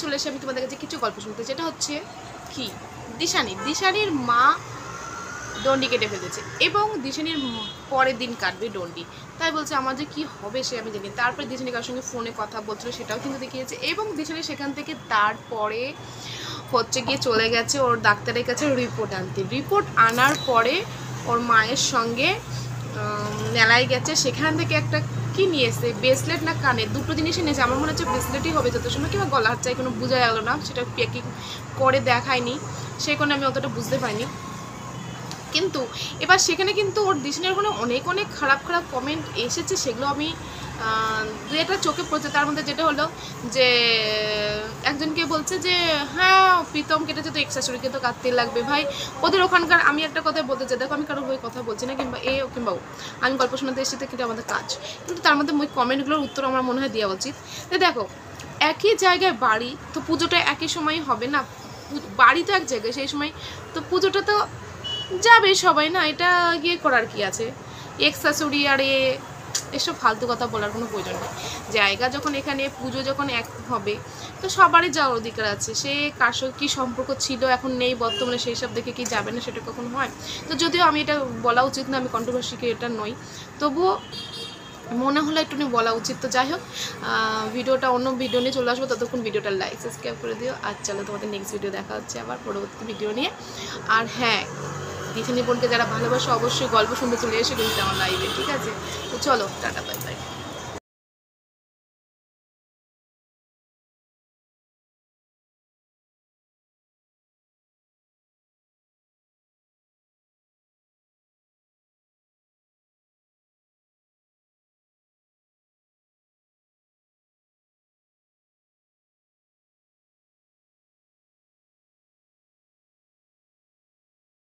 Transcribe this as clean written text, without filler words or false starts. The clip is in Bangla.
চলে এসে আমি তোমাদের কাছে কিছু গল্প শুনতে, যেটা হচ্ছে কি দিশানির মা ডন্ডি কেটে ফেলেছে এবং দিশানির পরের দিন কাটবে ডন্ডি। তাই বলছে আমার যে কী হবে সে আমি জানি। তারপরে দিশানি কার সঙ্গে ফোনে কথা বলছিল সেটাও কিন্তু দেখিয়েছে এবং দিশানি সেখান থেকে তারপরে হচ্ছে গিয়ে চলে গেছে ওর ডাক্তারের কাছে রিপোর্ট আনতে। রিপোর্ট আনার পরে ওর মায়ের সঙ্গে মেলায় গেছে, সেখান থেকে একটা কি নিয়ে এসে ব্রেসলেট না কানে, দুটো জিনিসই নিয়েছে। আমার মনে হচ্ছে ব্রেসলেটই হবে যত সময়, কিংবা গলার চাই, কোনো বোঝা গেল না, সেটা প্যাকিং করে দেখায়নি, সেই কারণে আমি অতটা বুঝতে পারিনি। কিন্তু এবার সেখানে কিন্তু ওর দিশানির ওখানে অনেক অনেক খারাপ খারাপ কমেন্ট এসেছে, সেগুলো আমি দু একটা চোখে পড়ছে। তার মধ্যে যেটা হলো যে একজনকে বলছে যে হ্যাঁ প্রীতম কেটেছে তো এক্সেসরিকে তো কাটতে লাগবে। ভাই ওদের ওখানকার, আমি একটা কথা বলতে চাই, দেখো আমি কারোর হয়ে কথা বলছি না, কিংবা কিংবা আমি গল্প শোনাতে এসেছি, কিন্তু আমাদের কাজ, কিন্তু তার মধ্যে ওই কমেন্টগুলোর উত্তর আমার মনে হয় দেওয়া উচিত। তো দেখো একই জায়গায় বাড়ি, তো পুজোটা একই সময়ই হবে না, বাড়ি তো এক জায়গায়, সেই সময় তো পুজোটা তো যাবে সবাই না, এটা গিয়ে করার কি আছে? এক্সেসরি আর এসব ফালতু কথা বলার কোনো প্রয়োজন নেই। জায়গা যখন এখানে, পুজো যখন এক হবে, তো সবারই যাওয়ার অধিকার আছে। সে কার সঙ্গে কী সম্পর্ক ছিল এখন নেই বর্তমানে, সেই সব দেখে কি যাবে না, সেটা কখন হয়? তো যদিও আমি এটা বলা উচিত না, আমি কন্ট্রোভার্সি ক্রিয়েটার নই, তবুও মনে হলো একটু বলা উচিত। তো যাই হোক, ভিডিওটা অন্য ভিডিও নিয়ে চলে আসবো, ততক্ষণ ভিডিওটা লাইক সাবস্ক্রাইব করে দিও। আর চলো তোমাদের নেক্সট ভিডিও দেখা হচ্ছে আবার পরবর্তী ভিডিও নিয়ে। আর হ্যাঁ, দিশানি বোনকে যারা ভালোবাসো অবশ্যই গল্প শুনতে চলে এসে কিন্তু আমার লাইভে, ঠিক আছে? তো চলো টাটা, বাই বাই।